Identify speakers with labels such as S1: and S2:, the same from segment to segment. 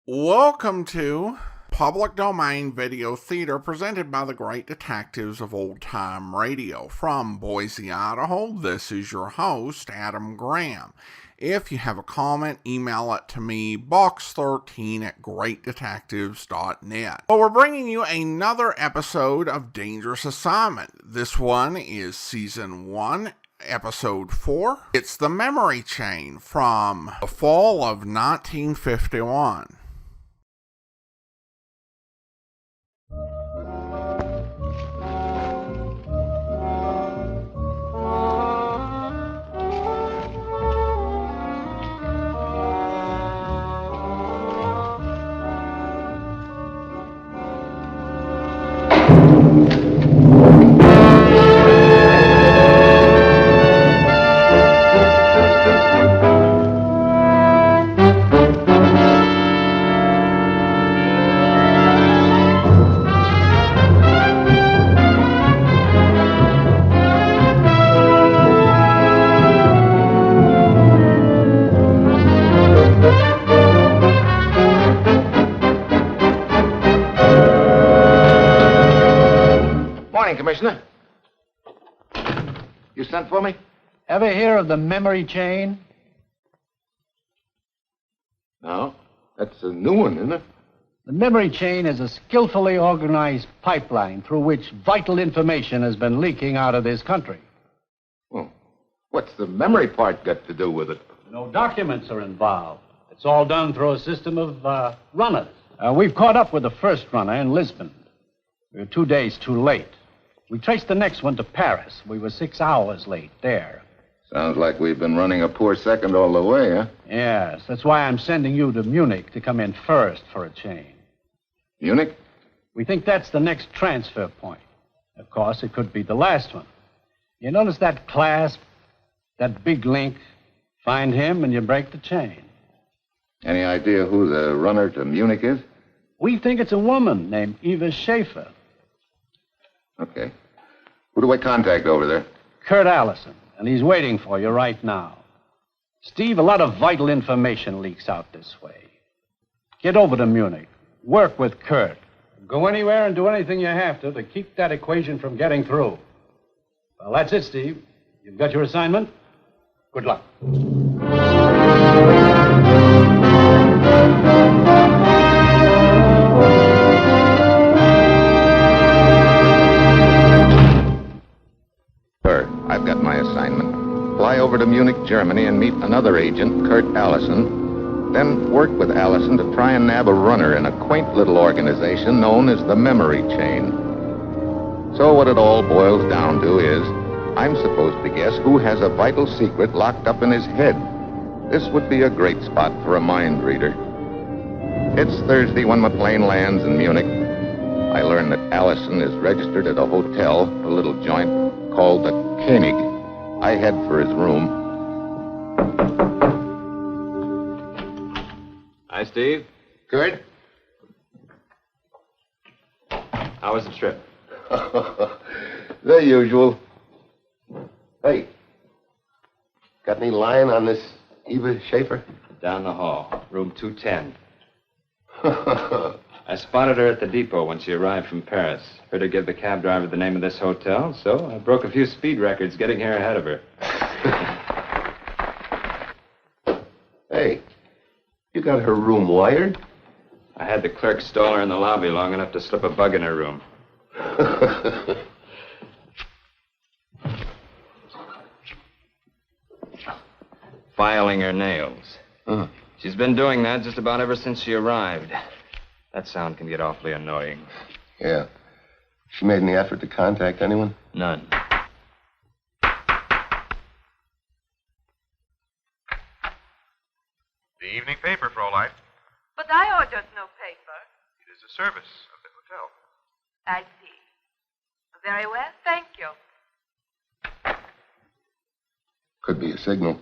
S1: Welcome to Public Domain Video Theater presented by the great detectives of old-time radio. From Boise, Idaho, this is your host, Adam Graham. If you have a comment, email it to me, box13@greatdetectives.net. Well, we're bringing you another episode of Dangerous Assignment. This one is Season 1, Episode 4. It's The Memory Chain from the fall of 1951.
S2: Commissioner. You sent for me?
S3: Ever hear of the memory chain?
S2: No. That's a new one, isn't it?
S3: The memory chain is a skillfully organized pipeline through which vital information has been leaking out of this country.
S2: Well, what's the memory part got to do with it?
S3: No documents are involved. It's all done through a system of runners. We've caught up with the first runner in Lisbon. We were 2 days too late. We traced the next one to Paris. We were 6 hours late there.
S2: Sounds like we've been running a poor second all the way, huh?
S3: Yes, that's why I'm sending you to Munich to come in first for a chain.
S2: Munich?
S3: We think that's the next transfer point. Of course, it could be the last one. You notice that clasp, that big link? Find him and you break the chain.
S2: Any idea who the runner to Munich is?
S3: We think it's a woman named Eva Schaefer.
S2: Okay. Who do I contact over there?
S3: Kurt Allison, and he's waiting for you right now. Steve, a lot of vital information leaks out this way. Get over to Munich. Work with Kurt. Go anywhere and do anything you have to keep that equation from getting through. Well, that's it, Steve. You've got your assignment. Good luck.
S2: I've got my assignment. Fly over to Munich, Germany, and meet another agent, Kurt Allison. Then work with Allison to try and nab a runner in a quaint little organization known as the Memory Chain. So what it all boils down to is, I'm supposed to guess who has a vital secret locked up in his head. This would be a great spot for a mind reader. It's Thursday when my plane lands in Munich. I learn that Allison is registered at a hotel, a little joint called the Koenig. I head for his room.
S4: Hi, Steve.
S2: Kurt?
S4: How was the trip?
S2: The usual. Hey, got any line on this Eva Schaefer?
S4: Down the hall, room 210. I spotted her at the depot when she arrived from Paris. Heard her give the cab driver the name of this hotel, so I broke a few speed records getting here ahead of her.
S2: Hey, you got her room wired?
S4: I had the clerk stall her in the lobby long enough to slip a bug in her room. Filing her nails.
S2: Uh-huh.
S4: She's been doing that just about ever since she arrived. That sound can get awfully annoying.
S2: Yeah. She made any effort to contact anyone?
S4: None.
S5: The evening paper, Fraulein.
S6: But I ordered no paper.
S5: It is a service of the hotel.
S6: I see. Very well, thank you.
S2: Could be a signal.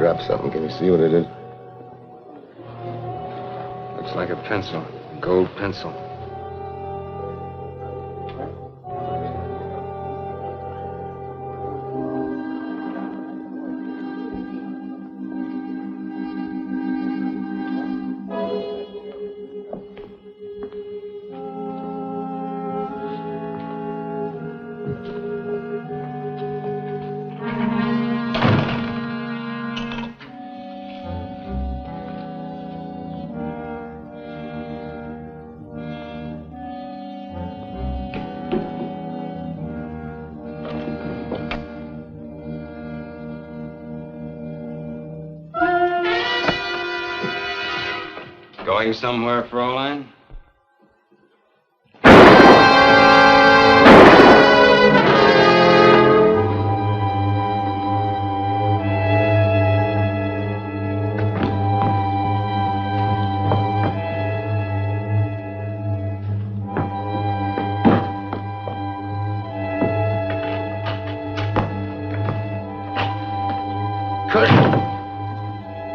S2: dropped something. Can you see what it is?
S4: Looks like a pencil. A gold pencil. Going somewhere, Fraulein?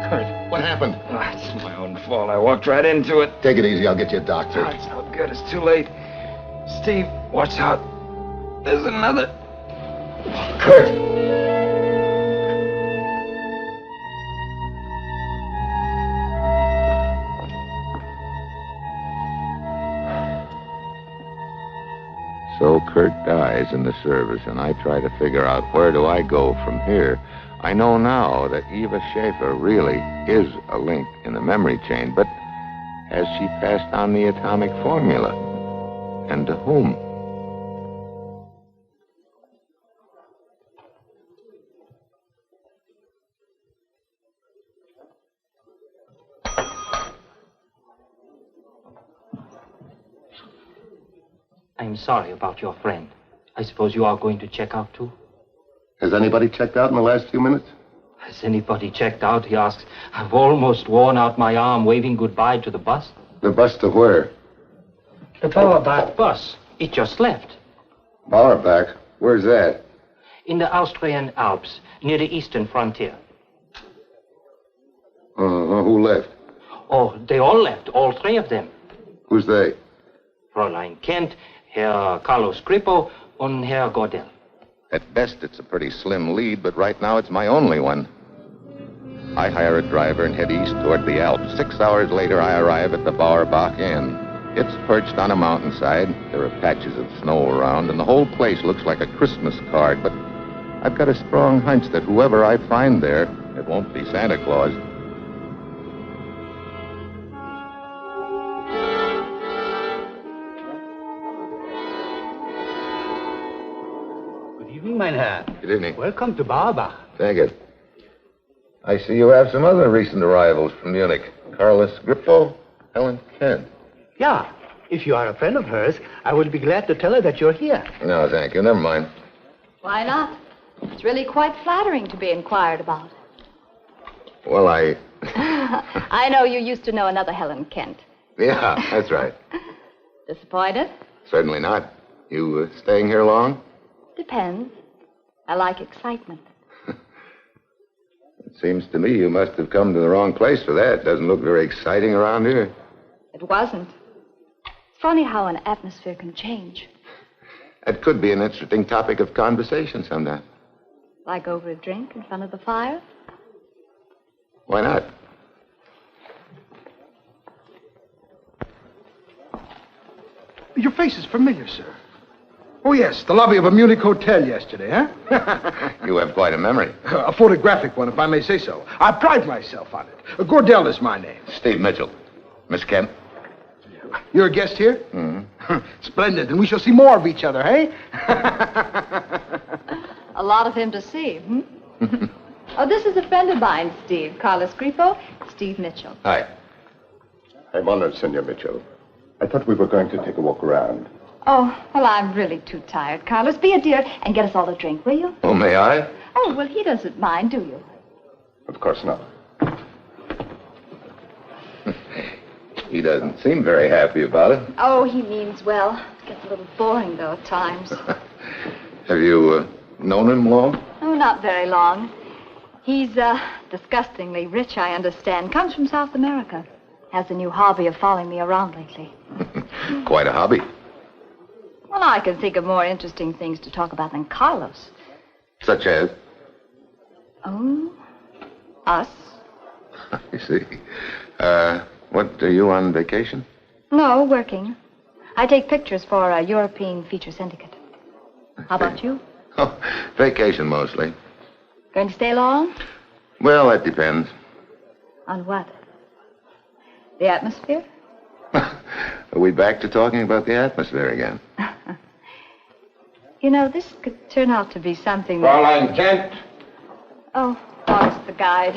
S2: Kurt, what happened?
S4: Oh, it's my own fault. I walked right into it.
S2: Take it easy. I'll get you a doctor.
S4: Oh, it's no good. It's too late. Steve, watch out. There's another.
S2: Kurt! So Kurt dies in the service, and I try to figure out where do I go from here. I know now that Eva Schaefer really is a link in the memory chain, but has she passed on the atomic formula? And to whom?
S7: I'm sorry about your friend. I suppose you are going to check out, too?
S2: Has anybody checked out in the last few minutes?
S7: Has anybody checked out, he asks. I've almost worn out my arm waving goodbye to the bus.
S2: The bus to where?
S7: The Bauerbach bus. It just left.
S2: Bauerbach? Where's that?
S7: In the Austrian Alps, near the eastern frontier.
S2: Who left?
S7: Oh, they all left, all three of them.
S2: Who's they?
S7: Fräulein Kent, Herr Carlos Grippo, and Herr Gordel.
S2: At best, it's a pretty slim lead, but right now it's my only one. I hire a driver and head east toward the Alps. 6 hours later, I arrive at the Bauerbach Inn. It's perched on a mountainside. There are patches of snow around, and the whole place looks like a Christmas card. But I've got a strong hunch that whoever I find there, it won't be Santa Claus.
S8: Good evening, mein Herr.
S2: Good evening.
S8: Welcome to Bauerbach.
S2: Thank you. I see you have some other recent arrivals from Munich. Carlos Grippo, Helen Kent.
S8: Yeah, if you are a friend of hers, I will be glad to tell her that you're here.
S2: No, thank you. Never mind.
S6: Why not? It's really quite flattering to be inquired about.
S2: Well, I
S6: know you used to know another Helen Kent.
S2: Yeah, that's right.
S6: Disappointed?
S2: Certainly not. You staying here long?
S6: Depends. I like excitement.
S2: It seems to me you must have come to the wrong place for that. Doesn't look very exciting around here.
S6: It wasn't. It's funny how an atmosphere can change.
S2: That could be an interesting topic of conversation sometime.
S6: Like over a drink in front of the fire?
S2: Why not?
S8: Your face is familiar, sir. Oh, yes, the lobby of a Munich hotel yesterday, huh?
S2: You have quite a memory.
S8: A photographic one, if I may say so. I pride myself on it. Gordel is my name.
S2: Steve Mitchell. Miss Kent?
S8: You're a guest here?
S2: Mm-hmm.
S8: Splendid, and we shall see more of each other, hey?
S6: A lot of him to see, hmm? Oh, this is a friend of mine, Steve. Carlos Grippo, Steve Mitchell.
S2: Hi.
S9: I'm honored, Senor Mitchell. I thought we were going to take a walk around.
S6: Oh, well, I'm really too tired. Carlos, be a dear and get us all a drink, will you?
S2: Oh, may I?
S6: Oh, well, he doesn't mind, do you?
S9: Of course not.
S2: He doesn't seem very happy about it.
S6: Oh, he means well. It gets a little boring, though, at times.
S2: Have you known him long?
S6: Oh, not very long. He's disgustingly rich, I understand. Comes from South America. Has a new hobby of following me around lately.
S2: Quite a hobby.
S6: Well, I can think of more interesting things to talk about than Carlos.
S2: Such as?
S6: Oh, us?
S2: I see. What, are you on vacation?
S6: No, working. I take pictures for a European feature syndicate. How about you?
S2: Oh, vacation mostly.
S6: Going to stay long?
S2: Well, that depends.
S6: On what? The atmosphere?
S2: Are we back to talking about the atmosphere again?
S6: You know, this could turn out to be something
S2: Fraulein Kent.
S6: Oh, it's the guide.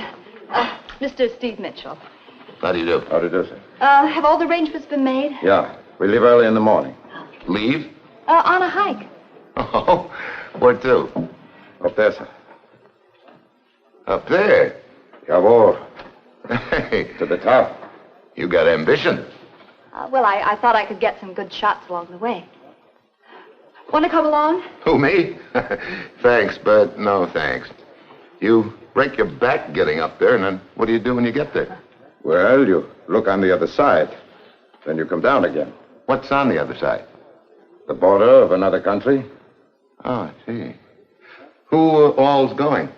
S6: Mr. Steve Mitchell.
S2: How do you do?
S9: How do you do, sir?
S6: Have all the arrangements been made?
S9: Yeah. We leave early in the morning.
S2: Leave?
S6: On a hike.
S2: Oh, where to?
S9: Up there, sir.
S2: Up there.
S9: Jawohl.
S2: Hey,
S9: To the top.
S2: you got ambition.
S6: Well, I thought I could get some good shots along the way. Want to come along?
S2: Who, me? Thanks, but no thanks. You break your back getting up there, and then what do you do when you get there?
S9: Well, you look on the other side. Then you come down again.
S2: What's on the other side?
S9: The border of another country.
S2: Oh, I see. Who all's going?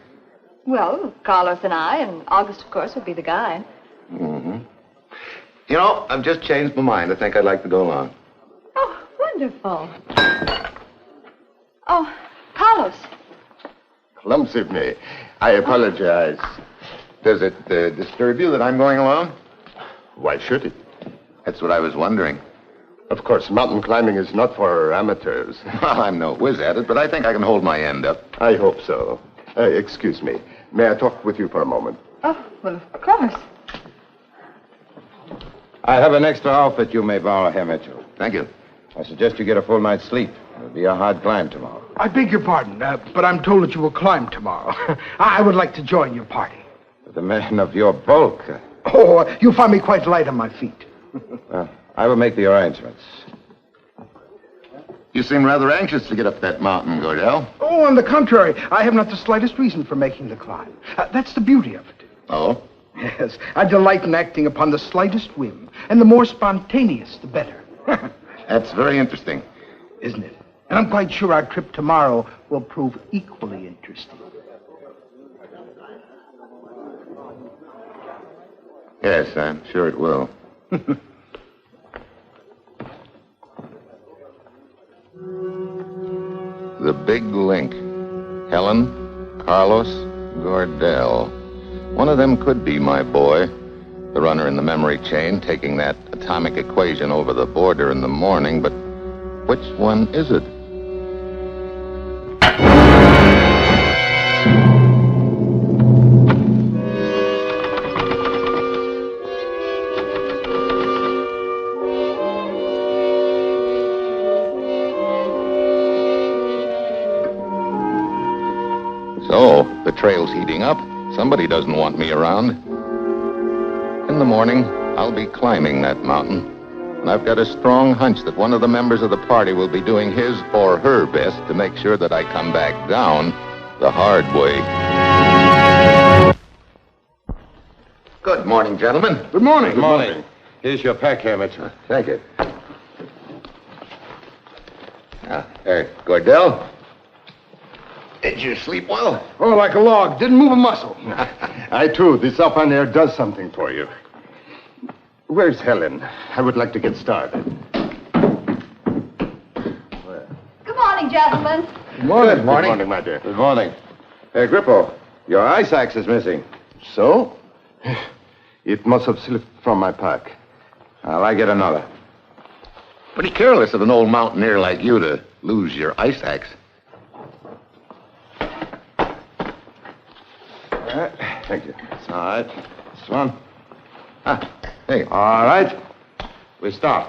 S6: Well, Carlos and I, and August, of course, would be the guide.
S2: Mm-hmm. You know, I've just changed my mind. I think I'd like to go along.
S6: Oh, wonderful. Oh, Carlos.
S9: Clumsy of me. I apologize.
S2: Does it disturb you that I'm going along?
S9: Why should it?
S2: That's what I was wondering.
S9: Of course, mountain climbing is not for amateurs.
S2: Well, I'm no whiz at it, but I think I can hold my end up.
S9: I hope so. Excuse me. May I talk with you for a moment?
S6: Oh, well, of course.
S10: I have an extra outfit you may borrow, Herr Mitchell.
S2: Thank you.
S10: I suggest you get a full night's sleep. It'll be a hard climb tomorrow.
S8: I beg your pardon, but I'm told that you will climb tomorrow. I would like to join your party.
S10: With a man of your bulk,
S8: Oh, you'll find me quite light on my feet.
S10: well, I will make the arrangements.
S2: You seem rather anxious to get up that mountain, Gordell.
S8: Oh, on the contrary, I have not the slightest reason for making the climb. That's the beauty of it.
S2: Oh?
S8: Yes, I delight in acting upon the slightest whim, and the more spontaneous, the better.
S2: That's very interesting.
S8: Isn't it? And I'm quite sure our trip tomorrow will prove equally interesting.
S2: Yes, I'm sure it will. The big link. Helen, Carlos, Gordell. One of them could be my boy. The runner in the memory chain taking that atomic equation over the border in the morning, but which one is it? So, the trail's heating up. Somebody doesn't want me around. In the morning, I'll be climbing that mountain. And I've got a strong hunch that one of the members of the party will be doing his or her best to make sure that I come back down the hard way. Good morning, gentlemen.
S8: Good morning.
S10: Good morning. Here's your pack, Herr Mitchell.
S2: Thank you. Gordell? Did you sleep well?
S8: Oh, like a log. Didn't move a muscle.
S9: I, too. This open air does something for you. Where's Helen? I would like to get started.
S6: Good morning, gentlemen.
S10: Good morning.
S9: Good morning, my dear.
S10: Good morning. Hey, Grippo, your ice axe is missing.
S9: So? It must have slipped from my pack.
S10: Well, I get another.
S2: Pretty careless of an old mountaineer like you to lose your ice axe.
S10: All right.
S9: Thank you.
S10: All right. This one.
S2: Hey.
S10: All right. We start.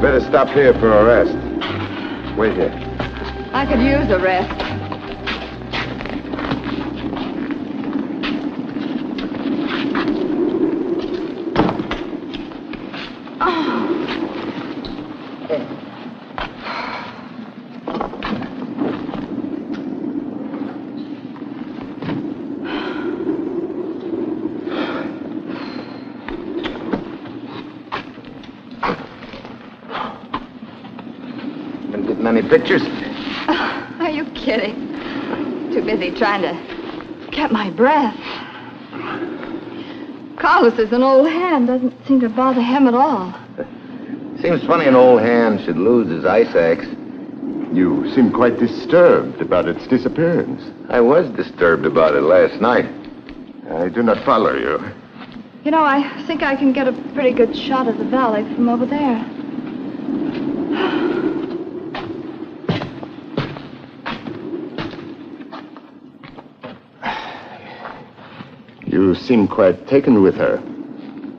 S10: better stop here for a rest. Wait here.
S6: I could use a rest.
S10: Been getting any pictures?
S6: Are you kidding? Too busy trying to get my breath. Carlos is an old hand. Doesn't seem to bother him at all.
S10: Seems funny an old hand should lose his ice axe.
S9: You seem quite disturbed about its disappearance.
S10: I was disturbed about it last night.
S9: I do not follow you.
S6: You know, I think I can get a pretty good shot of the valley from over there.
S9: You seem quite taken with her.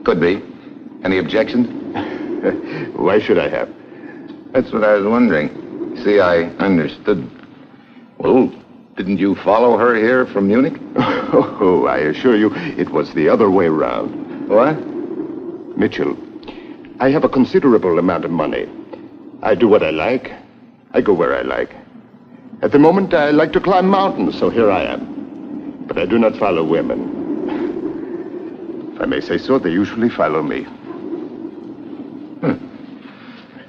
S10: Could be. Any objections?
S9: Why should I have?
S10: That's what I was wondering. See, I understood. Well, didn't you follow her here from Munich?
S9: Oh, I assure you, it was the other way round.
S10: What?
S9: Mitchell, I have a considerable amount of money. I do what I like. I go where I like. At the moment, I like to climb mountains, so here I am. But I do not follow women. If I may say so, they usually follow me.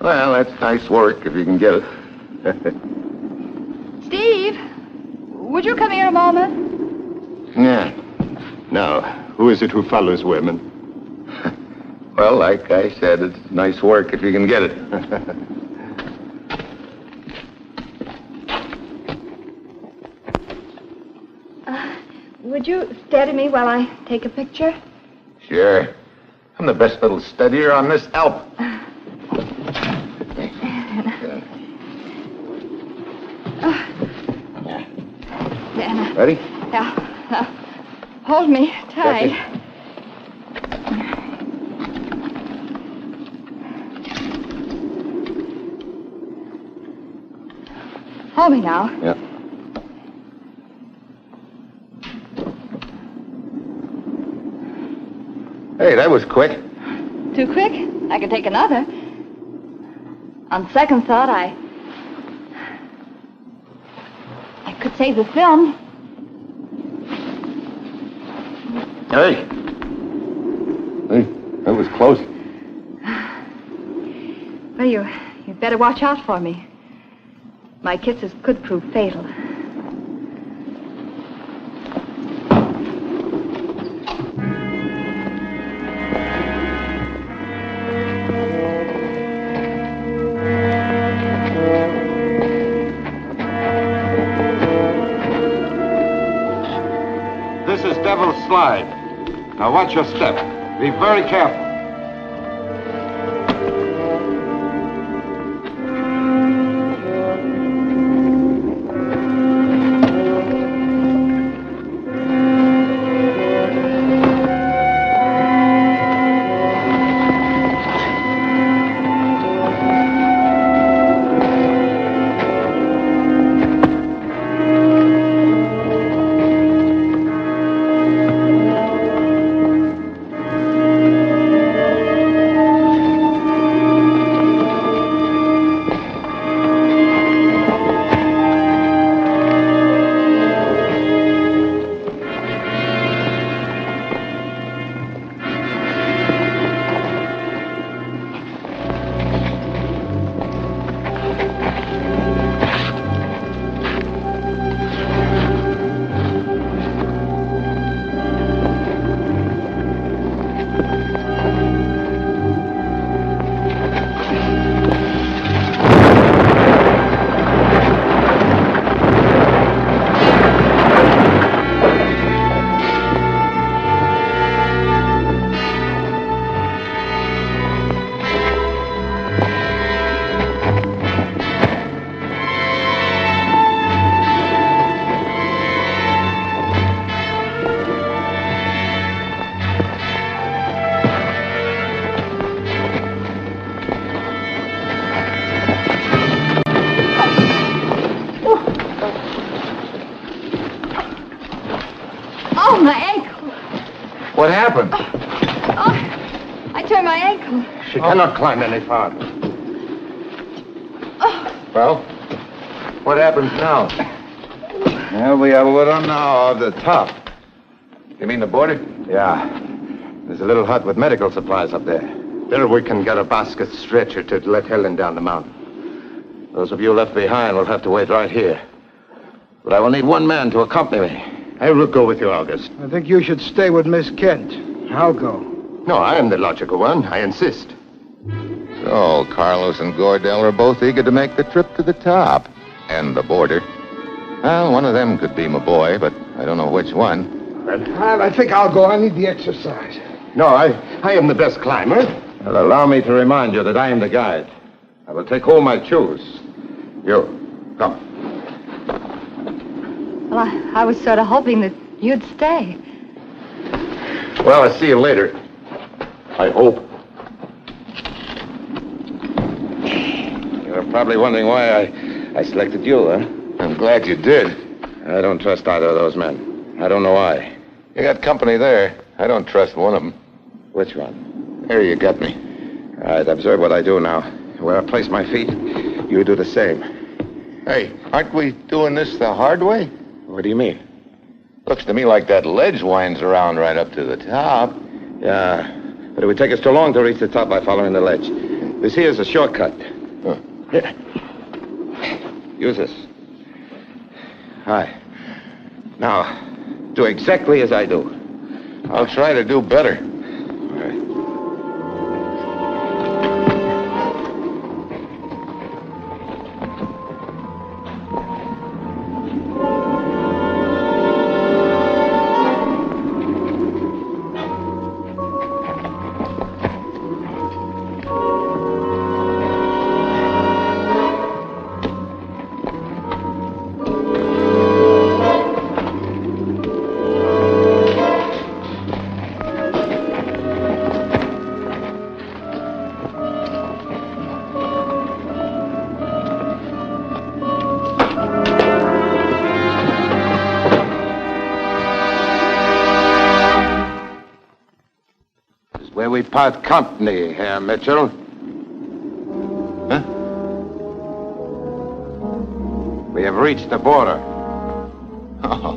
S10: Well, that's nice work if you can get it.
S6: Steve, would you come here a moment?
S10: Yeah.
S9: Now, who is it who follows women?
S10: Well, like I said, it's nice work if you can get it.
S6: Would you steady me while I take a picture?
S10: Sure. I'm the best little steadier on this Alp.
S6: Then,
S10: Ready?
S6: now, hold me tight. Hold me now.
S10: Yeah. Hey, that was quick.
S6: Too quick? I could take another. On second thought, I could save the film.
S10: Hey. Hey, that was close.
S6: Well, you'd better watch out for me. My kisses could prove fatal.
S11: This is Devil's Slide. Now watch your step. Be very careful.
S6: Oh, my ankle.
S2: What happened?
S6: Oh, I turned my ankle.
S2: She cannot climb any farther. Well, what happens now?
S11: Well, we have a little now of the top.
S2: You mean the border?
S11: Yeah. There's a little hut with medical supplies up there.
S2: There we can get a basket stretcher to let Helen down the mountain. Those of you left behind will have to wait right here. But I will need one man to accompany me. I will go with you, August.
S8: I think you should stay with Miss Kent. I'll go.
S2: No, I am the logical one. I insist.
S10: So, Carlos and Gordell are both eager to make the trip to the top and the border. Well, one of them could be my boy, but I don't know which one.
S8: I think I'll go. I need the exercise.
S2: No, I am the best climber.
S11: Well, allow me to remind you that I am the guide. I will take whom I choose. You, come.
S6: Well, I was sort of hoping that you'd stay.
S2: Well, I'll see you later. I hope.
S11: You're probably wondering why I selected you, huh?
S2: I'm glad you did.
S11: I don't trust either of those men. I don't know why.
S2: You got company there. I don't trust one of them.
S11: Which one?
S2: There, you got me.
S11: All right, observe what I do now. Where I place my feet, you do the same.
S2: Hey, aren't we doing this the hard way?
S11: What do you mean?
S2: Looks to me like that ledge winds around right up to the top.
S11: Yeah, but it would take us too long to reach the top by following the ledge. This here is a shortcut. Here. Use this. Hi. Now, do exactly as I do.
S2: I'll try to do better.
S11: All right. Where we part company, Herr Mitchell.
S2: Huh?
S11: We have reached the border.
S2: Oh.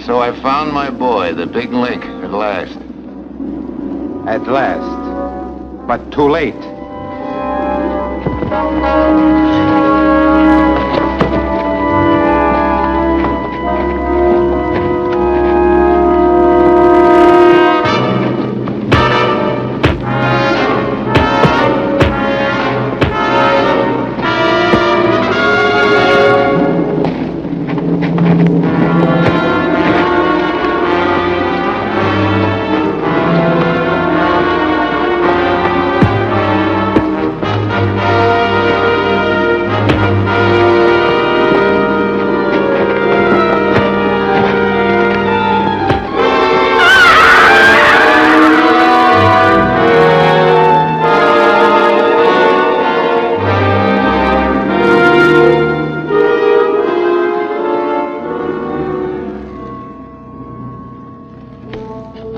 S2: So I found my boy, the big link, at last.
S11: At last. But too late.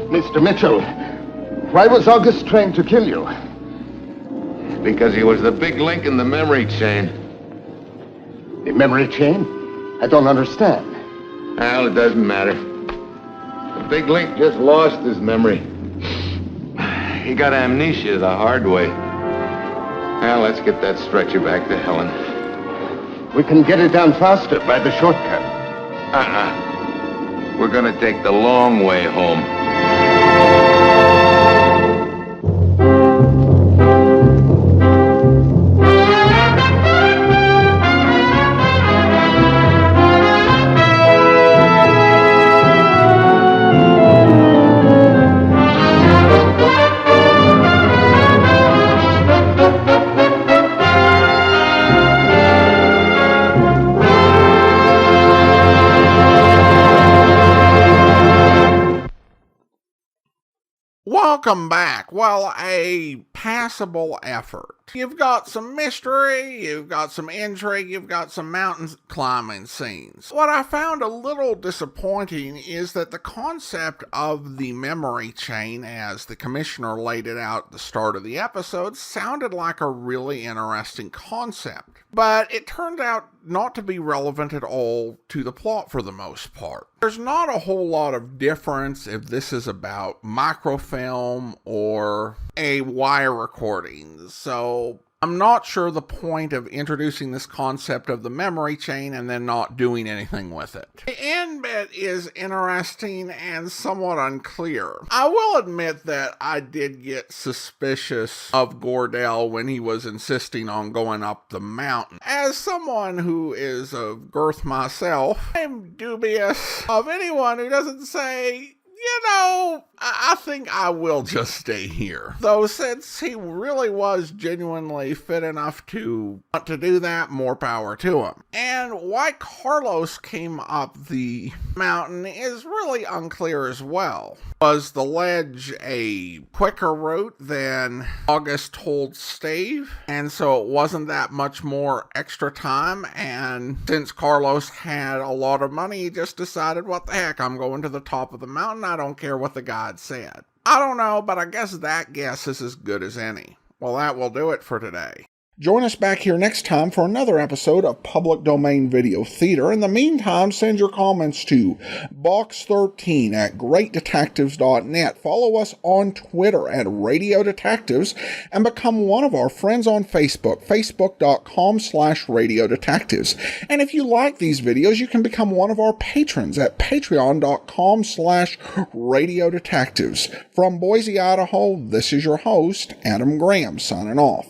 S9: Mr. Mitchell, why was August trying to kill you?
S2: Because he was the big link in the memory chain.
S9: The memory chain? I don't understand.
S2: Well, it doesn't matter. The big link just lost his memory. He got amnesia the hard way. Now, let's get that stretcher back to Helen.
S9: We can get it down faster by the shortcut.
S2: We're gonna take the long way home.
S1: Welcome back. Well, a passable effort. You've got some mystery, you've got some intrigue, you've got some mountain climbing scenes. What I found a little disappointing is that the concept of the memory chain, as the commissioner laid it out at the start of the episode, sounded like a really interesting concept. But it turned out not to be relevant at all to the plot for the most part. There's not a whole lot of difference if this is about microfilm or a wire recording, so I'm not sure the point of introducing this concept of the memory chain and then not doing anything with it. The end bit is interesting and somewhat unclear. I will admit that I did get suspicious of Gordell when he was insisting on going up the mountain. As someone who is of girth myself, I'm dubious of anyone who doesn't say, you know, I think I will just stay here. Though since he really was genuinely fit enough to want to do that, more power to him. And why Carlos came up the mountain is really unclear as well. Was the ledge a quicker route than August told Steve? And so it wasn't that much more extra time, and since Carlos had a lot of money, he just decided, what the heck, I'm going to the top of the mountain, I don't care what the guide said. I don't know, but I guess that guess is as good as any. Well, that will do it for today. Join us back here next time for another episode of Public Domain Video Theater. In the meantime, send your comments to box13 at greatdetectives.net. Follow us on Twitter at Radio Detectives and become one of our friends on Facebook, facebook.com/Radio Detectives. And if you like these videos, you can become one of our patrons at patreon.com/Radio Detectives. From Boise, Idaho, this is your host, Adam Graham, signing off.